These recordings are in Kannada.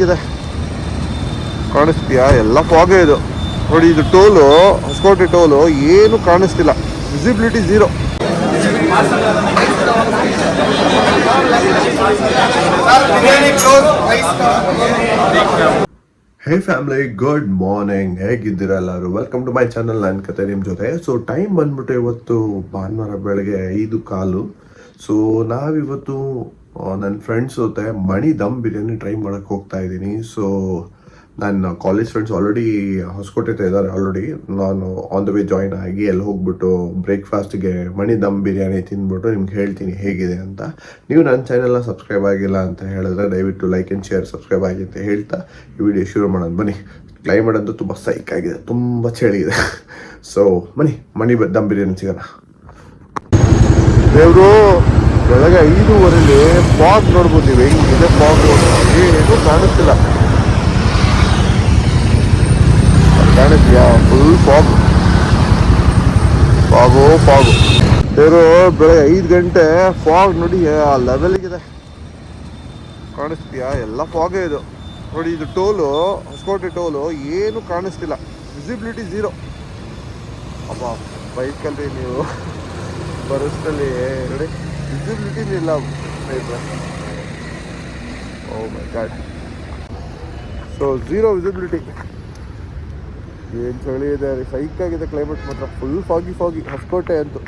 ಲೆವೆಲ್ಗಿದೆ. ಕಾಣಿಸ್ತೀಯಾ? ಎಲ್ಲ ಫಾಗೇ ಇದು ನೋಡಿ. ಇದು ಟೋಲು, ಹೊಸಕೋಟೆ ಟೋಲು ಏನು ಕಾಣಿಸ್ತಿಲ್ಲ, visibility zero. Hey family, good morning. ಹೇಗಿದ್ದೀರಾ ಎಲ್ಲರೂ? Welcome to my channel. ನನ್ನ ಕತೆ ನಿಮ್ಮ ಜೊತೆ. ಸೊ ಟೈಮ್ ಬಂದ್ಬಿಟ್ಟು ಇವತ್ತು ಭಾನುವಾರ ಬೆಳಗ್ಗೆ 5:15. ಸೊ ನಾವಿವತ್ತು ನನ್ನ ಫ್ರೆಂಡ್ಸ್ ಜೊತೆ ಮಣಿ ದಮ್ ಬಿರಿಯಾನಿ ಟ್ರೈ ಮಾಡೋಕ್ಕೆ ಹೋಗ್ತಾ ಇದ್ದೀನಿ. ಸೊ ನನ್ನ ಕಾಲೇಜ್ ಫ್ರೆಂಡ್ಸ್ ಆಲ್ರೆಡಿ ಹೊಸಕೋಟೆ ಇದ್ದಾರೆ. ಆಲ್ರೆಡಿ ನಾನು ಆನ್ ದ ವೇ ಜಾಯ್ನ್ ಆಗಿ ಅಲ್ಲಿ ಹೋಗ್ಬಿಟ್ಟು ಬ್ರೇಕ್ಫಾಸ್ಟ್ಗೆ ಮಣಿ ದಮ್ ಬಿರಿಯಾನಿ ತಿಂದ್ಬಿಟ್ಟು ನಿಮ್ಗೆ ಹೇಳ್ತೀನಿ ಹೇಗಿದೆ ಅಂತ. ನೀವು ನನ್ನ ಚಾನೆಲ್ನ ಸಬ್ಸ್ಕ್ರೈಬ್ ಆಗಿಲ್ಲ ಅಂತ ಹೇಳಿದ್ರೆ ದಯವಿಟ್ಟು ಲೈಕ್ ಆ್ಯಂಡ್ ಶೇರ್, ಸಬ್ಸ್ಕ್ರೈಬ್ ಆಗಿ ಅಂತ ಹೇಳ್ತಾ ಈ ವಿಡಿಯೋ ಶುರು ಮಾಡೋದು. ಬನ್ನಿ. ಕ್ಲೈಮೇಟ್ ಅಂತೂ ತುಂಬ ಸೈಕ್ ಆಗಿದೆ, ತುಂಬ ಚಳಿ ಇದೆ. ಸೊ ಬನ್ನಿ, ಮಣಿ ದಮ್ ಬಿರಿಯಾನಿ ಸಿಗೋಣ. ದೇವರು, ಬೆಳಗ್ಗೆ 5:15 ಫಾಗ್ ನೋಡ್ಬೋದು ನೀವು. ಹೆಂಗಿದೆ ಫಾಗ್? ಏನು ಕಾಣಿಸ್ತಿಲ್ಲ. ಕಾಣಿಸ್ತೀಯಾ? Full fog fog fog. ದೇವರು, ಬೆಳಗ್ಗೆ 5 ಗಂಟೆ ಫಾಗ್ ನೋಡಿ ಆ ಲೆವೆಲ್ಗಿದೆ. ಕಾಣಿಸ್ತೀಯಾ? ಎಲ್ಲ ಫಾಗೇ ಇದು ನೋಡಿ. ಇದು ಟೋಲು, ಹೊಸಕೋಟೆ ಟೋಲು ಏನು ಕಾಣಿಸ್ತಿಲ್ಲ, ವಿಸಿಬಿಲಿಟಿ ಝೀರೋ. ಅಪ್ಪ ಬೈಕಲ್ಲಿ ನೀವು ಬರೋಷ್ಟಲ್ಲಿ ನೋಡಿ ವಿಸಿಬಿಲಿಟಿ ಇಲ್ಲ. ಓ ಮೈ ಗಾಡ್. So zero visibility. ಏನು ಚಳಿ ಇದೆ, ಸೈಕ್ ಆಗಿದೆ ಕ್ಲೈಮೇಟ್ ಮಾತ್ರ. ಫುಲ್ ಫಾಗಿ ಹೊಸಕೋಟೆ ಅಂತೂ.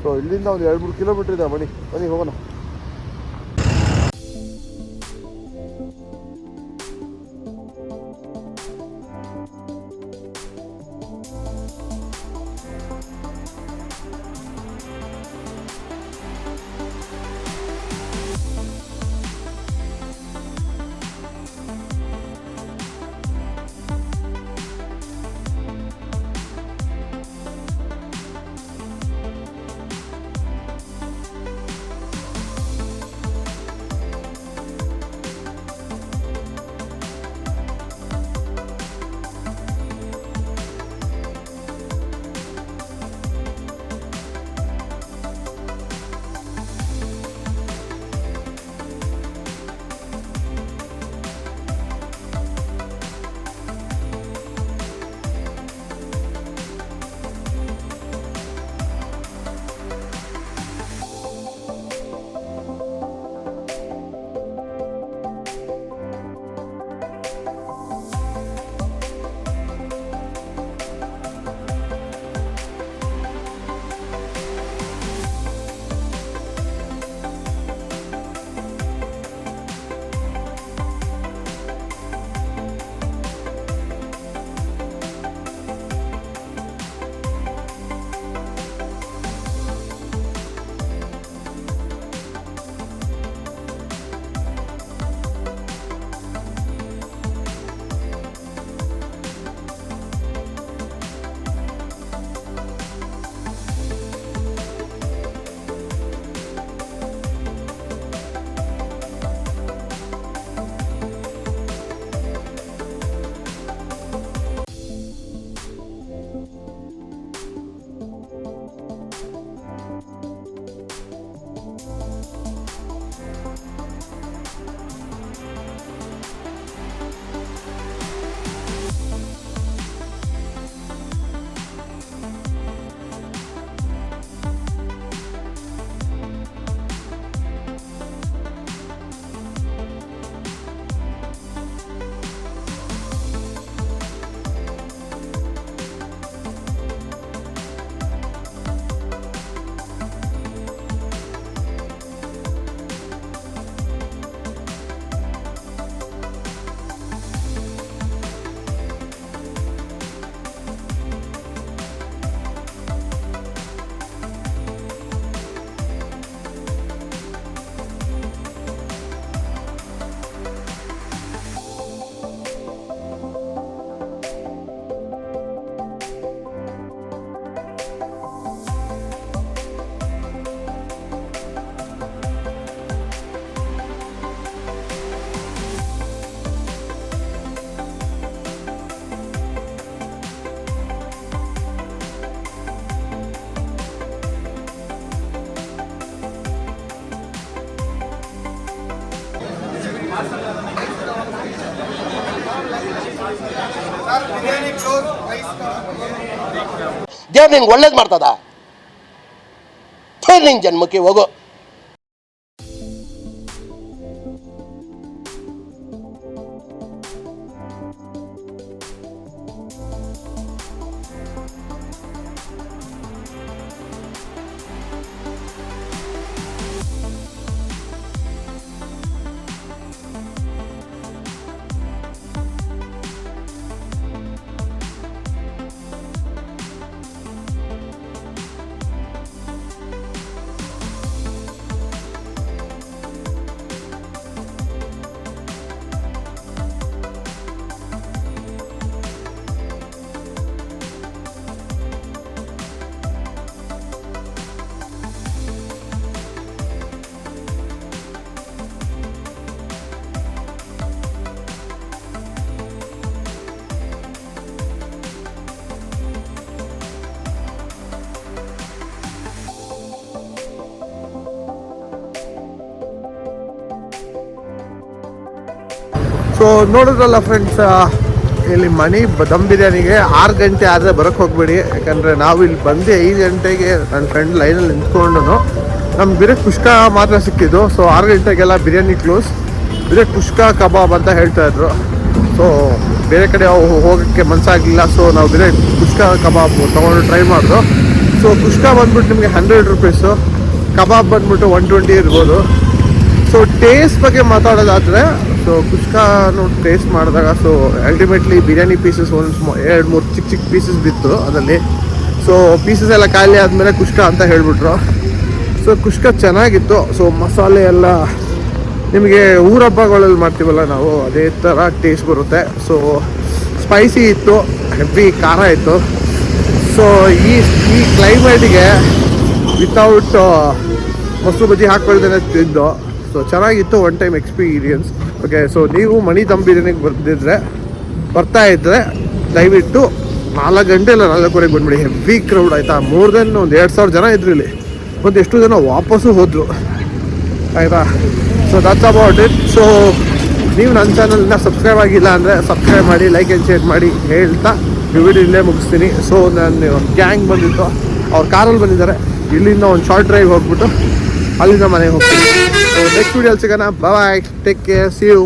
ಸೊ ಇಲ್ಲಿಂದ ಒಂದು 2-3 ಕಿಲೋಮೀಟ್ರ್ ಇದೆ. ಬನ್ನಿ ಹೋಗೋಣ. ದೇವ್ರು ನಿನ್ಗೆ ಒಳ್ಳೇದು ಮಾಡ್ತದ? ನಿನ್ ಜನ್ಮಕ್ಕೆ ಹೋಗೋ. ಸೊ ನೋಡಿದ್ರಲ್ಲ ಫ್ರೆಂಡ್ಸ್, ಇಲ್ಲಿ ಮಣಿ ದಮ್ ಬಿರಿಯಾನಿಗೆ 6 ಗಂಟೆ ಆದರೆ ಬರೋಕ್ಕೆ ಹೋಗ್ಬೇಡಿ. ಯಾಕಂದರೆ ನಾವು ಇಲ್ಲಿ ಬಂದು 5 ಗಂಟೆಗೆ ನನ್ನ ಫ್ರೆಂಡ್ ಲೈನಲ್ಲಿ ನಿಂತ್ಕೊಂಡು ನಮ್ಗೆ ಬೇರೆ ಕುಷ್ಕ ಮಾತ್ರ ಸಿಕ್ಕಿದ್ದು. ಸೊ 6 ಗಂಟೆಗೆಲ್ಲ ಬಿರಿಯಾನಿ ಕ್ಲೋಸ್, ಬೇರೆ ಕುಷ್ಕ ಕಬಾಬ್ ಅಂತ ಹೇಳ್ತಾಯಿದ್ರು. ಸೊ ಬೇರೆ ಕಡೆ ಹೋಗೋಕ್ಕೆ ಮನಸ್ಸಾಗಲಿಲ್ಲ. ಸೊ ನಾವು ಬೇರೆ ಕುಷ್ಕ ಕಬಾಬ್ ತೊಗೊಂಡು ಟ್ರೈ ಮಾಡಿದ್ರು. ಸೊ ಕುಷ್ಕ ಬಂದ್ಬಿಟ್ಟು ನಿಮಗೆ 100 ರೂಪೀಸು, ಕಬಾಬ್ ಬಂದ್ಬಿಟ್ಟು 120 ಇರ್ಬೋದು. ಸೊ ಟೇಸ್ಟ್ ಬಗ್ಗೆ ಮಾತಾಡೋದಾದರೆ, ಸೊ ಕುಷ್ಕಾನು ಟೇಸ್ಟ್ ಮಾಡಿದಾಗ ಸೊ ಅಲ್ಟಿಮೇಟ್ಲಿ ಬಿರಿಯಾನಿ ಪೀಸಸ್ 2-3 ಚಿಕ್ಕ ಪೀಸಸ್ ಬಿತ್ತು ಅದರಲ್ಲಿ. ಸೊ ಪೀಸಸ್ ಎಲ್ಲ ಖಾಲಿ ಆದಮೇಲೆ ಕುಷ್ಕ ಅಂತ ಹೇಳಿಬಿಟ್ರು. ಸೊ ಕುಷ್ಕ ಚೆನ್ನಾಗಿತ್ತು. ಸೊ ಮಸಾಲೆ ಎಲ್ಲ ನಿಮಗೆ ಊರ ಹಬ್ಬಗಳಲ್ಲಿ ಮಾಡ್ತೀವಲ್ಲ ನಾವು, ಅದೇ ಥರ ಟೇಸ್ಟ್ ಬರುತ್ತೆ. ಸೊ ಸ್ಪೈಸಿ ಇತ್ತು, ಹೆವಿ ಖಾರ ಇತ್ತು. ಸೊ ಈ ಕ್ಲೈಮೇಟಿಗೆ ವಿತೌಟ್ ಮೊಸರು ಬಜ್ಜಿ ಹಾಕ್ಕೊಳ್ದೇನೆ ತಿಂದು ಸೊ ಚೆನ್ನಾಗಿತ್ತು. One time experience. Okay, so ನೀವು ಮಣಿ ದಮ್ ಬಿರಿಯಾನಿಗೆ ಬರ್ತಾ ಇದ್ದರೆ ದಯವಿಟ್ಟು 4 ಗಂಟೆ ಇಲ್ಲ 4:15 ಬಂದ್ಬಿಡಿ. ಹೆವಿ ಕ್ರೌಡ್ ಆಯಿತಾ, ಮೋರ್ ದೆನ್ ಒಂದು 2,000 ಜನ ಇದ್ರು ಇಲ್ಲಿ. ಮತ್ತು ಎಷ್ಟು ಜನ ವಾಪಸ್ಸು ಹೋದರು ಆಯಿತಾ. So that's about it. So ನೀವು ನನ್ನ ಚಾನಲ್ನ ಸಬ್ಸ್ಕ್ರೈಬ್ ಆಗಿಲ್ಲ ಅಂದರೆ ಸಬ್ಸ್ಕ್ರೈಬ್ ಮಾಡಿ, ಲೈಕ್ ಆ್ಯಂಡ್ ಶೇರ್ ಮಾಡಿ ಹೇಳ್ತಾ ಈ ವಿಡಿಯೋ ಇಲ್ಲೇ ಮುಗಿಸ್ತೀನಿ. ಸೊ ನಾನು ಗ್ಯಾಂಗ್ ಬಂದಿತ್ತು, ಅವ್ರ ಕಾರಲ್ಲಿ ಬಂದಿದ್ದಾರೆ. ಇಲ್ಲಿಂದ ಒಂದು ಶಾರ್ಟ್ ಡ್ರೈವ್ ಹೋಗ್ಬಿಟ್ಟು ಅಲ್ಲಿಂದ ಮನೆಗೆ ಹೋಗ್ತೀನಿ. ಸೊ ನೆಕ್ಸ್ಟ್ ವಿಡಿಯೋಲಿ ಸಿಗೋಣ. ಬಾಯ್, ಟೇಕ್ ಕೇರ್, ಸಿ ಯು.